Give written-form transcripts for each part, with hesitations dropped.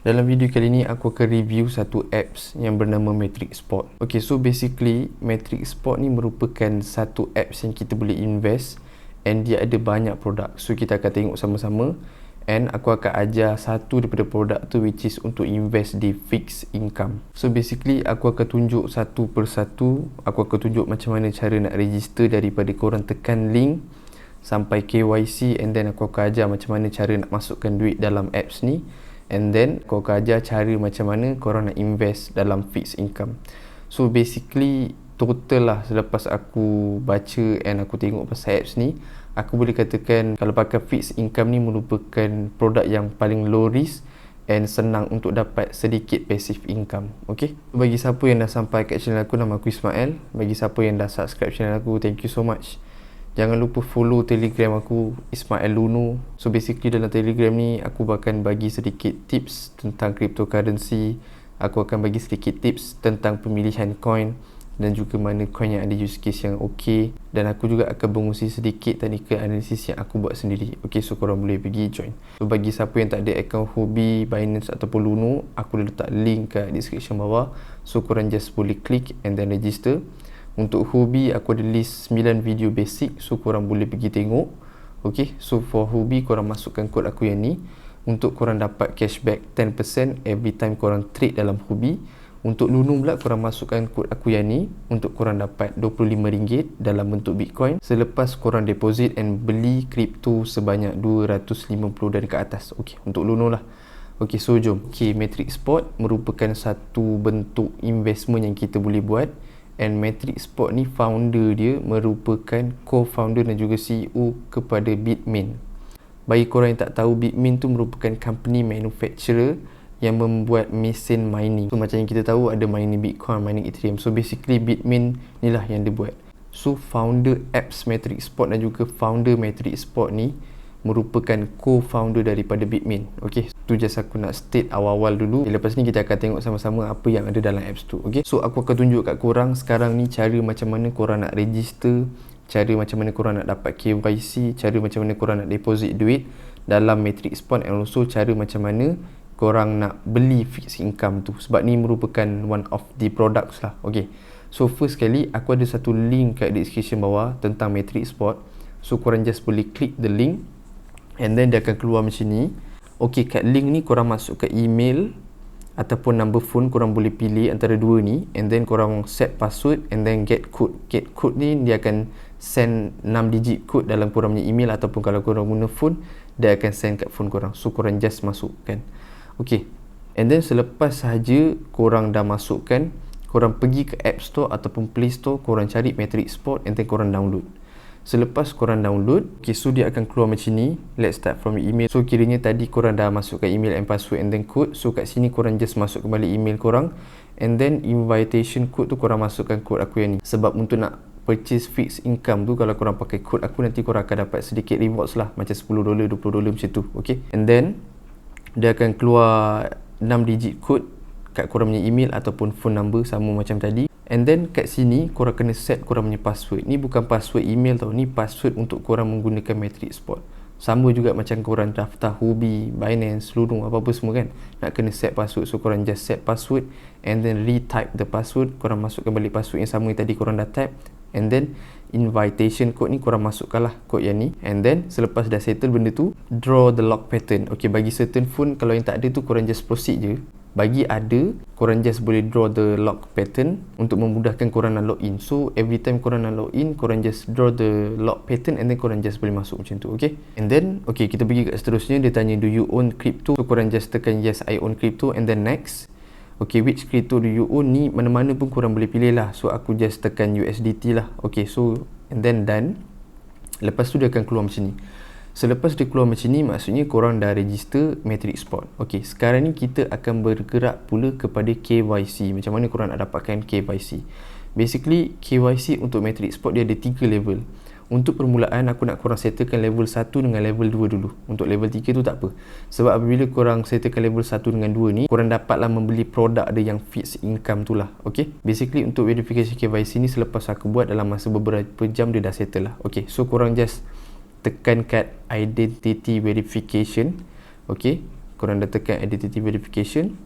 Dalam video kali ni aku akan review satu apps yang bernama Matrix Sport. Okay, so basically Matrix Sport ni merupakan satu apps yang kita boleh invest and dia ada banyak produk. So kita akan tengok sama-sama and aku akan ajar satu daripada produk tu which is untuk invest di fixed income. So basically aku akan tunjuk satu persatu, aku akan tunjuk macam mana cara nak register daripada korang tekan link sampai KYC and then aku akan ajar macam mana cara nak masukkan duit dalam apps ni. And then kau akan ajar cara macam mana korang nak invest dalam fixed income. So basically total lah selepas aku baca and aku tengok pasal apps ni, aku boleh katakan kalau pakai fixed income ni merupakan produk yang paling low risk and senang untuk dapat sedikit passive income. Okay, bagi siapa yang dah sampai kat channel aku, nama aku Ismail. Bagi siapa yang dah subscribe channel aku, thank you so much. Jangan lupa follow Telegram aku, Ismail Luno. So basically dalam Telegram ni aku akan bagi sedikit tips tentang cryptocurrency. Aku akan bagi sedikit tips tentang pemilihan coin dan juga mana coin yang ada use case yang ok. Dan aku juga akan berkongsi sedikit technical analysis yang aku buat sendiri. Ok, so korang boleh pergi join. So bagi siapa yang tak ada account Huobi, Binance ataupun Luno, aku dah letak link kat description bawah. So korang just boleh klik and then register. Untuk Huobi aku ada list 9 video basic, so korang boleh pergi tengok. Okay, so for Huobi korang masukkan kod aku yang ni untuk korang dapat cashback 10% every time korang trade dalam Huobi. Untuk Luno pula korang masukkan kod aku yang ni untuk korang dapat RM25 dalam bentuk Bitcoin selepas korang deposit and beli kripto sebanyak 250 dan ke atas. Okay, untuk Luno lah. Okay, so jom. Okay, Matrix Sport merupakan satu bentuk investment yang kita boleh buat. And Matrix Sport ni founder dia merupakan co-founder dan juga CEO kepada Bitmain. Bagi korang yang tak tahu, Bitmain tu merupakan company manufacturer yang membuat mesin mining. So macam yang kita tahu ada mining Bitcoin, mining Ethereum. So basically Bitmain ni lah yang dia buat. So founder apps Matrix Sport dan juga founder Matrix Sport ni merupakan co-founder daripada Bitmain. Okay, tu just aku nak state awal-awal dulu. Lepas ni kita akan tengok sama-sama apa yang ada dalam apps tu. Okay, so aku akan tunjuk kat korang sekarang ni cara macam mana korang nak register, cara macam mana korang nak dapat KYC, cara macam mana korang nak deposit duit dalam Matrix Sport, and also cara macam mana korang nak beli fixed income tu, sebab ni merupakan one of the products lah. Okay, so first sekali aku ada satu link kat description bawah tentang Matrix Sport. So korang just boleh klik the link and then dia akan keluar macam ni. Ok, kat link ni korang masuk ke email ataupun number phone, korang boleh pilih antara dua ni and then korang set password and then get code. Get code ni dia akan send 6 digit code dalam korang punya email, ataupun kalau korang guna phone dia akan send kat phone korang. So korang just masukkan. Ok, and then selepas sahaja korang dah masukkan, korang pergi ke App Store ataupun Play Store, korang cari Matrix Sport and then korang download. Selepas korang download, okay, so dia akan keluar macam ni. Let's start from your email. So kiranya tadi korang dah masukkan email and password and then code. So kat sini korang just masuk kembali email korang and then invitation code tu korang masukkan kod aku yang ni. Sebab untuk nak purchase fixed income tu, kalau korang pakai kod aku nanti korang akan dapat sedikit rewards lah, macam $10, $20 macam tu. Okay, and then dia akan keluar 6 digit code kat korang punya email ataupun phone number sama macam tadi. And then kat sini korang kena set korang punya password. Ni bukan password email tau, ni password untuk korang menggunakan Matrix Sport. Sama juga macam korang daftar Huobi, Binance, Luno, apa-apa semua kan, nak kena set password. So korang just set password and then retype the password. Korang masukkan balik password yang sama yang tadi korang dah type. And then invitation code ni korang masukkan lah kod yang ni. And then selepas dah settle benda tu, draw the lock pattern. Okay, bagi certain phone kalau yang tak ada tu korang just proceed je. Bagi ada, korang just boleh draw the lock pattern untuk memudahkan korang nak login. So every time korang nak login, korang just draw the lock pattern and then korang just boleh masuk macam tu. Okay, and then okay, kita pergi kat seterusnya. Dia tanya do you own crypto? So korang just tekan yes, I own crypto and then next. Okay, which crypto do you own? Ni mana-mana pun korang boleh pilih lah. So aku just tekan USDT lah. Okay, so and then done. Lepas tu dia akan keluar macam ni. Selepas dia keluar macam ni, maksudnya korang dah register Matrix Sport. Ok, sekarang ni kita akan bergerak pula kepada KYC. Macam mana korang nak dapatkan KYC? Basically, KYC untuk Matrix Sport dia ada 3 level. Untuk permulaan, aku nak korang settlekan level 1 dengan level 2 dulu. Untuk level 3 tu tak apa. Sebab apabila korang settlekan level 1 dengan 2 ni, korang dapatlah membeli produk ada yang fixed income tu lah. Ok, basically untuk verifikasi KYC ni selepas aku buat dalam masa beberapa jam dia dah settle lah. Ok, so korang just tekan kat identity verification. Ok, korang dah tekan identity verification,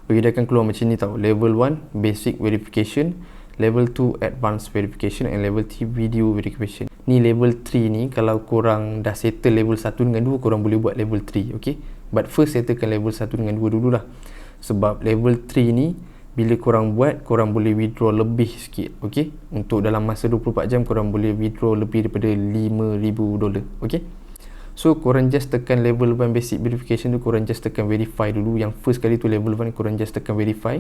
okay, dia akan keluar macam ni tau. Level 1 basic verification, level 2 advanced verification, and level 3 video verification. Ni level 3 ni kalau korang dah settle level 1 dengan 2, korang boleh buat level 3, okay. But first settlekan level 1 dengan 2 dululah. Sebab level 3 ni bila korang buat, korang boleh withdraw lebih sikit, okay. Untuk dalam masa 24 jam korang boleh withdraw lebih daripada $5,000, okay. So korang just tekan level 1 basic verification tu, korang just tekan verify dulu. Yang first kali tu level 1, korang just tekan verify,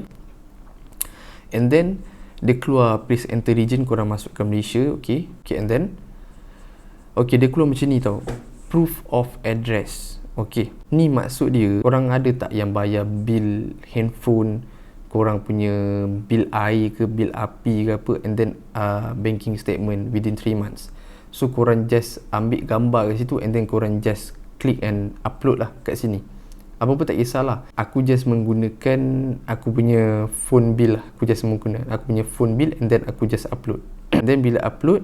and then dia keluar please enter region, korang masukkan Malaysia, okay. And then dia keluar macam ni tau, proof of address. Okay, ni maksud dia korang ada tak yang bayar bil handphone, korang punya bil air ke, bil api ke apa, and then banking statement within 3 months. So korang just ambil gambar kat situ, and then korang just click and upload lah kat sini. Apa-apa tak kisahlah. Aku just menggunakan aku punya phone bill lah. Aku punya phone bill, and then aku just upload. And then bila upload,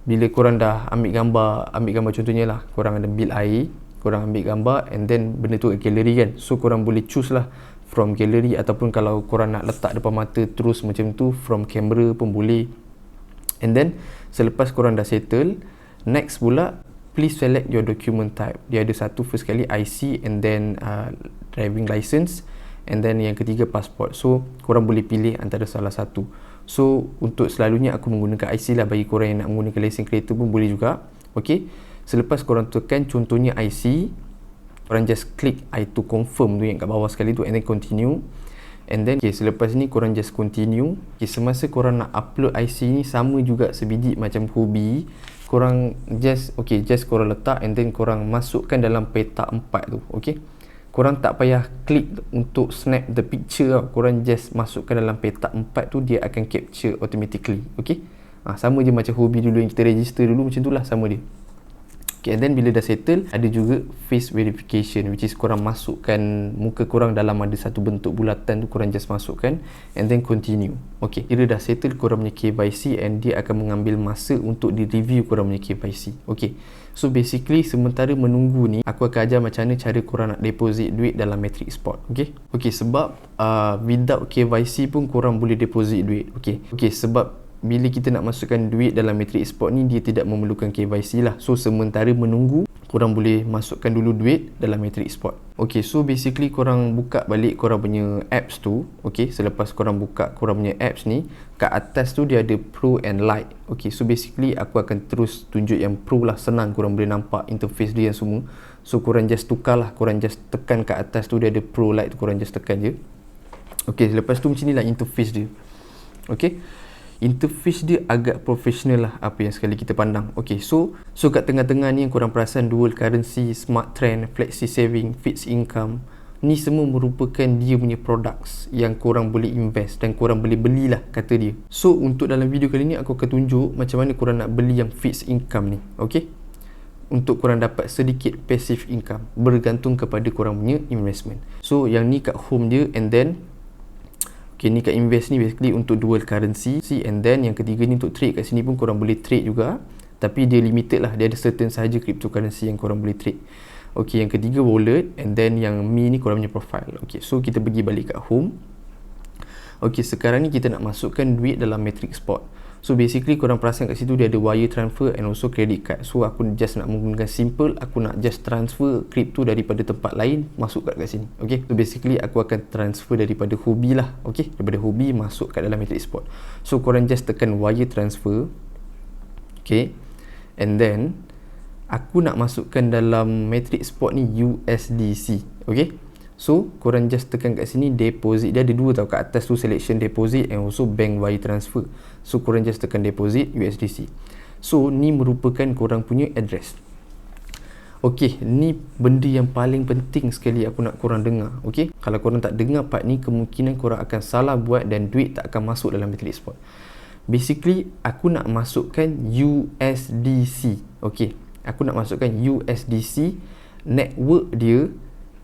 bila korang dah ambil gambar contohnya lah, korang ada bil air, korang ambil gambar, and then benda tu kat gallery kan. So korang boleh choose lah from gallery, ataupun kalau korang nak letak depan mata terus macam tu, from camera pun boleh. And then selepas korang dah settle, next pula please select your document type. Dia ada satu first kali IC, and then driving license, and then yang ketiga passport. So korang boleh pilih antara salah satu. So untuk selalunya aku menggunakan IC lah. Bagi korang yang nak menggunakan lesen kereta pun boleh juga, okay. Selepas korang tekan contohnya IC, korang just klik I to confirm tu yang kat bawah sekali tu, and then continue. And then selepas ni korang just continue. Semasa korang nak upload IC ni sama juga sebiji macam hobi. Korang just korang letak, and then korang masukkan dalam peta 4 tu, okay. Korang tak payah klik untuk snap the picture tau. Korang just masukkan dalam peta 4 tu, dia akan capture automatically, okay. Sama je macam hobi dulu yang kita register dulu, macam tu lah, sama dia. Okay, and then bila dah settle, ada juga face verification, which is korang masukkan muka korang dalam ada satu bentuk bulatan tu, korang just masukkan, and then continue. Okay, bila dah settle korang punya KYC, and dia akan mengambil masa untuk di review korang punya KYC. Okay, so basically sementara menunggu ni, aku akan ajar macam mana cara korang nak deposit duit dalam Matrix Spot. Okay, sebab without KYC pun korang boleh deposit duit. Okay, sebab bila kita nak masukkan duit dalam Matrix Spot ni, dia tidak memerlukan KYC lah. So sementara menunggu, korang boleh masukkan dulu duit dalam Matrix Spot. Okay, so basically korang buka balik korang punya apps tu. Okay, selepas korang buka korang punya apps ni, kat atas tu dia ada Pro and Lite. Okay, so basically aku akan terus tunjuk yang Pro lah. Senang, korang boleh nampak interface dia yang semua. So korang just tukar lah, korang just tekan kat atas tu, dia ada Pro Lite tu, korang just tekan je. Okay, selepas tu macam ni lah interface dia. Okay, interface dia agak profesional lah, apa yang sekali kita pandang. Okay, so kat tengah-tengah ni yang korang perasan dual currency, smart trend, flexi saving, fixed income, ni semua merupakan dia punya products yang korang boleh invest dan korang boleh belilah, kata dia. So untuk dalam video kali ni aku akan tunjuk macam mana korang nak beli yang fixed income ni, okay, untuk korang dapat sedikit passive income bergantung kepada korang punya investment. So yang ni kat home dia, and then okay, ni kat invest ni basically untuk dual currency, and then yang ketiga ni untuk trade. Kat sini pun korang boleh trade juga, tapi dia limited lah, dia ada certain sahaja cryptocurrency yang korang boleh trade. Okay, yang ketiga wallet, and then yang mi ni korang punya profile. Okay, so kita pergi balik kat home. Okay, sekarang ni kita nak masukkan duit dalam Matrix Spot. So basically korang perasan kat situ dia ada wire transfer and also credit card. So aku just nak menggunakan simple, aku nak just transfer crypto daripada tempat lain masuk kat sini. Okay, so basically aku akan transfer daripada hobi lah. Okay, daripada hobi masuk kat dalam Matrix Spot. So korang just tekan wire transfer. Okay, and then aku nak masukkan dalam Matrix Spot ni USDC. Okay, so korang just tekan kat sini deposit. Dia ada dua tau, kat atas tu selection deposit and also bank wire transfer. So korang just tekan deposit USDC. So ni merupakan korang punya address. Okay, ni benda yang paling penting sekali aku nak korang dengar. Okay, kalau korang tak dengar part ni, kemungkinan korang akan salah buat dan duit tak akan masuk dalam Matrix Spot. Basically aku nak masukkan USDC. Okay, aku nak masukkan USDC. Network dia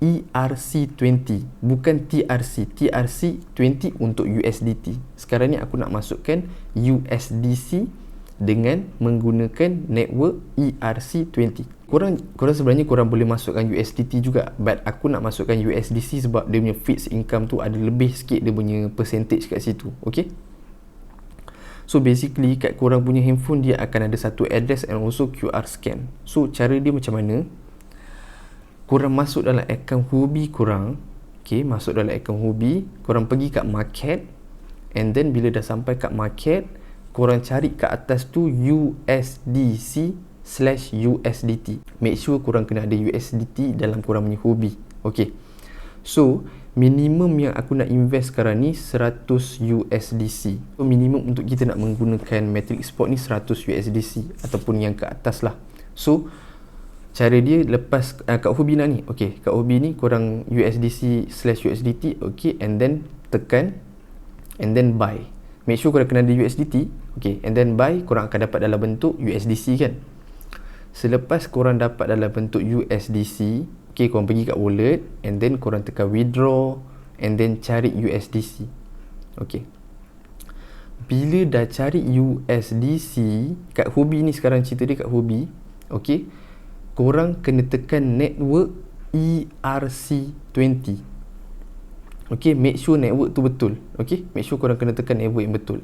ERC20, bukan TRC. TRC 20 untuk USDT. Sekarang ni aku nak masukkan USDC dengan menggunakan network ERC20. Korang sebenarnya korang boleh masukkan USDT juga, but aku nak masukkan USDC sebab dia punya fixed income tu ada lebih sikit dia punya percentage kat situ. Okay, so basically kat korang punya handphone dia akan ada satu address and also QR scan. So cara dia macam mana? Korang masuk dalam akaun Huobi korang. Okay, masuk dalam akaun Huobi, korang pergi kat market, and then bila dah sampai kat market, korang cari kat atas tu USDC/USDT. Make sure korang kena ada USDT dalam korang punya Huobi. Okay, so minimum yang aku nak invest sekarang ni 100 USDC. So minimum untuk kita nak menggunakan Matrix Spot ni 100 USDC ataupun yang ke atas lah. So cara dia lepas kat Huobi nak ni, okay, kat Huobi ni korang USDC/USDT, okay, and then tekan and then buy. Make sure korang kena ada USDT, okay, and then buy. Korang akan dapat dalam bentuk USDC kan. Selepas korang dapat dalam bentuk USDC, okay, korang pergi kat wallet and then korang tekan withdraw and then cari USDC. Okay, bila dah cari USDC kat Huobi ni, sekarang cerita dia kat Huobi, okay, korang kena tekan network ERC20. Okay, make sure network tu betul. Okay, make sure korang kena tekan network yang betul.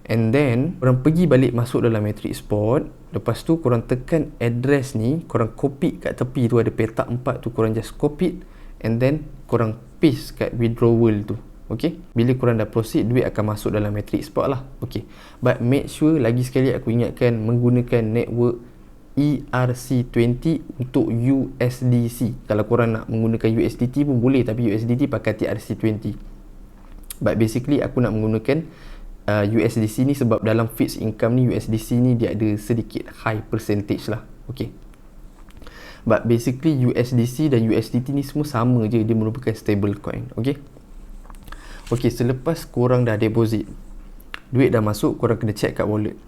And then korang pergi balik masuk dalam Matrix Spot. Lepas tu korang tekan address ni, korang copy kat tepi tu ada petak 4 tu, korang just copy and then korang paste kat withdrawal tu. Okay, bila korang dah proceed, duit akan masuk dalam Matrix Spot lah. Okay, but make sure, lagi sekali aku ingatkan, menggunakan network ERC20 untuk USDC. Kalau korang nak menggunakan USDT pun boleh, tapi USDT pakai ERC20. But basically aku nak menggunakan USDC ni sebab dalam fixed income ni USDC ni dia ada sedikit high percentage lah. Okay, but basically USDC dan USDT ni semua sama je, dia merupakan stable coin. Okay, okay, selepas korang dah deposit, duit dah masuk, korang kena check kat wallet.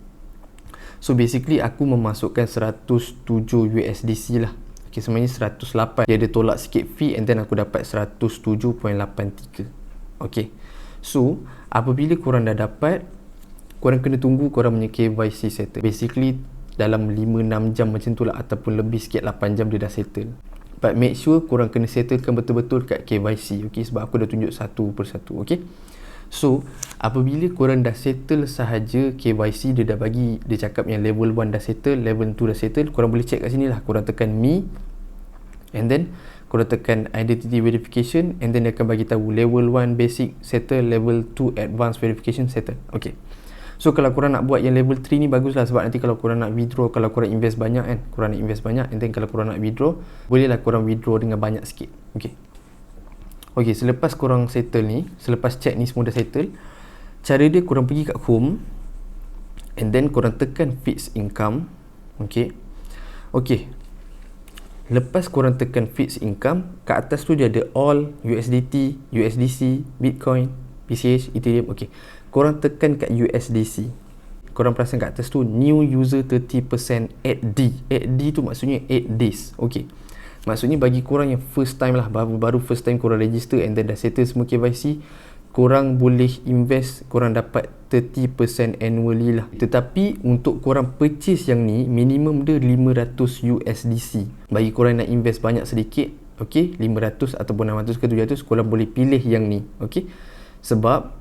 So basically aku memasukkan 107 USDC lah. Okay, sebenarnya 108. Dia ada tolak sikit fee and then aku dapat 107.83. Okay, so apabila korang dah dapat, korang kena tunggu korang punya KYC settle. Basically dalam 5-6 jam macam tu lah, ataupun lebih sikit 8 jam dia dah settle. But make sure korang kena settlekan betul-betul kat KYC. Okay, sebab aku dah tunjuk satu persatu. Okay, so apabila korang dah settle sahaja KYC, dia dah bagi, dia cakap yang level 1 dah settle, level 2 dah settle, korang boleh check kat sini lah. Korang tekan me and then korang tekan identity verification and then dia akan bagi tahu level 1 basic settle, level 2 advanced verification settle. Okay, so kalau korang nak buat yang level 3 ni bagus lah, sebab nanti kalau korang nak withdraw, kalau korang invest banyak kan, korang nak invest banyak and then kalau korang nak withdraw, bolehlah korang withdraw dengan banyak sikit. Okay, okay, selepas korang settle ni, selepas check ni semua dah settle, cara dia korang pergi kat home and then korang tekan fixed income. Okay, okay, lepas korang tekan fixed income, kat atas tu dia ada all USDT, USDC, Bitcoin, PCH, Ethereum. Okay, korang tekan kat USDC, korang perasan kat atas tu new user 30% 8D. 8D tu maksudnya 8 days. Okay, maksudnya bagi korang yang first time lah, baru first time korang register and then dah settle semua KYC, korang boleh invest, korang dapat 30% annually lah. Tetapi untuk korang purchase yang ni, minimum dia 500 USDC. Bagi korang nak invest banyak sedikit, okay, 500 ataupun 600 ke 700, korang boleh pilih yang ni. Okay, sebab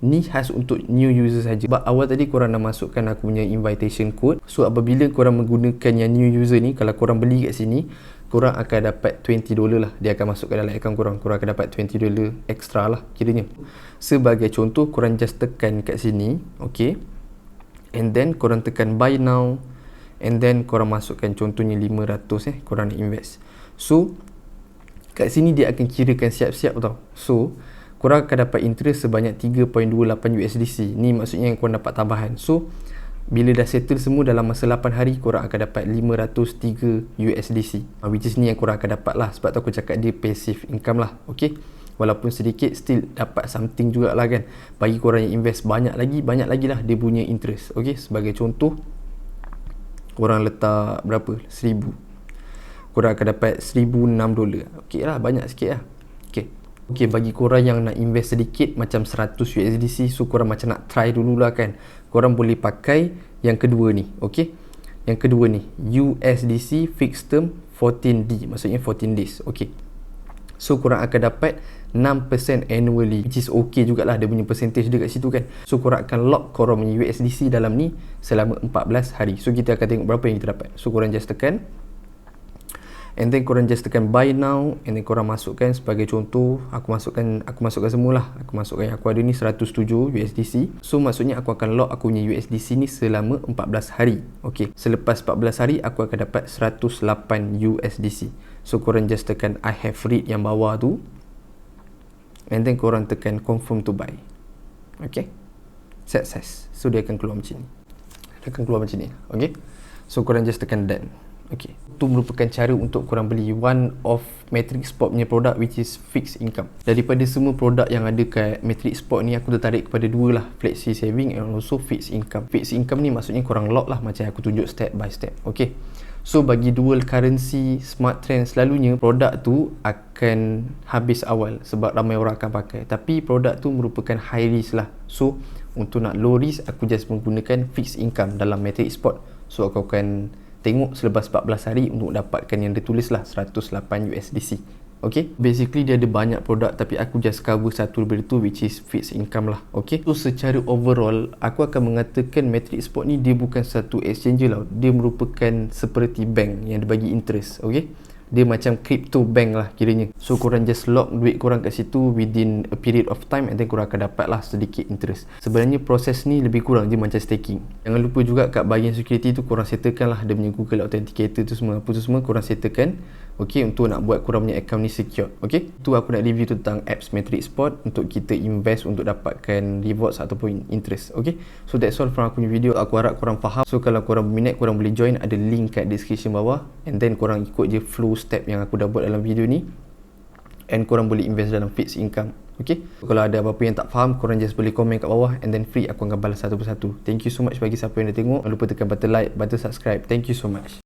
ni khas untuk new user saja. Sebab awal tadi korang dah masukkan aku punya invitation code. So apabila korang menggunakan yang new user ni, kalau korang beli kat sini, korang akan dapat $20 lah. Dia akan masuk ke dalam akaun korang. Korang akan dapat $20 extra lah kiranya. Sebagai contoh, korang just tekan kat sini, okay, and then korang tekan buy now and then korang masukkan contohnya 500 korang nak invest. So kat sini dia akan kirakan siap-siap tau. So korang akan dapat interest sebanyak 3.28 USDC. Ni maksudnya yang korang dapat tambahan. So bila dah settle semua dalam masa 8 hari, korang akan dapat 503 USDC, which is ni yang korang akan dapat lah. Sebab tu aku cakap dia passive income lah. Okay, walaupun sedikit, still dapat something jugalah kan. Bagi korang yang invest banyak lagi lah dia punya interest. Okay, sebagai contoh, korang letak berapa, 1000, korang akan dapat $1,006. Okay lah, banyak sikit lah. Okay, bagi korang yang nak invest sedikit macam 100 USDC, so korang macam nak try dululah kan, korang boleh pakai Yang kedua ni, okey. Yang kedua ni, USDC fixed term 14D, maksudnya 14 days. Okey. So korang akan dapat 6% annually, which is okay jugalah, dia punya percentage dia kat situ kan. So korang akan lock korang punya USDC dalam ni selama 14 hari. So kita akan tengok berapa yang kita dapat. So korang just tekan, and then korang just tekan buy now, and then korang masukkan, sebagai contoh aku masukkan semualah. Aku masukkan yang aku ada ni 107 USDC. So maksudnya aku akan lock aku punya USDC ni selama 14 hari. Okey, selepas 14 hari aku akan dapat 108 USDC. So korang just tekan I have read yang bawah tu, and then korang tekan confirm to buy. Okay, success. So dia akan keluar macam ni. Dia akan keluar macam ni. Okay, so korang just tekan done. Okay, itu merupakan cara untuk korang beli one of Matrix Spot punya produk, which is fixed income. Daripada semua produk yang ada kat Matrix Spot ni, aku tertarik kepada dua lah, flexi saving and also fixed income. Fixed income ni maksudnya korang lock lah, macam aku tunjuk step by step. Okay, so bagi dual currency smart trend, selalunya produk tu akan habis awal sebab ramai orang akan pakai, tapi produk tu merupakan high risk lah. So untuk nak low risk, aku just menggunakan fixed income dalam Matrix Spot. So aku akan tengok selepas 14 hari untuk dapatkan yang dia tulis lah 108 USDC. Okay, basically dia ada banyak produk, tapi aku just cover satu daripada tu, which is fixed income lah. Okay, so secara overall aku akan mengatakan Matrix Spot ni dia bukan satu exchange lah, dia merupakan seperti bank yang dia bagi interest. Okay, dia macam crypto bank lah kiranya. So korang just lock duit korang kat situ within a period of time, and then korang akan dapat lah sedikit interest. Sebenarnya proses ni lebih kurang dia macam staking. Jangan lupa juga kat bahagian security tu korang settlekan lah dia punya Google Authenticator tu semua, apa tu semua korang settlekan. Okay, untuk nak buat korang punya account ni secure. Okay, tu aku nak review tentang apps Matrix Spot untuk kita invest untuk dapatkan rewards ataupun interest. Okay, so that's all from aku punya video. Aku harap korang faham. So kalau korang berminat, korang boleh join, ada link kat description bawah, and then korang ikut je flow step yang aku dah buat dalam video ni, and korang boleh invest dalam fixed income. Okay, so kalau ada apa-apa yang tak faham, korang just boleh komen kat bawah, and then free aku akan balas satu persatu. Thank you so much bagi siapa yang dah tengok. Jangan lupa tekan button like, button subscribe. Thank you so much.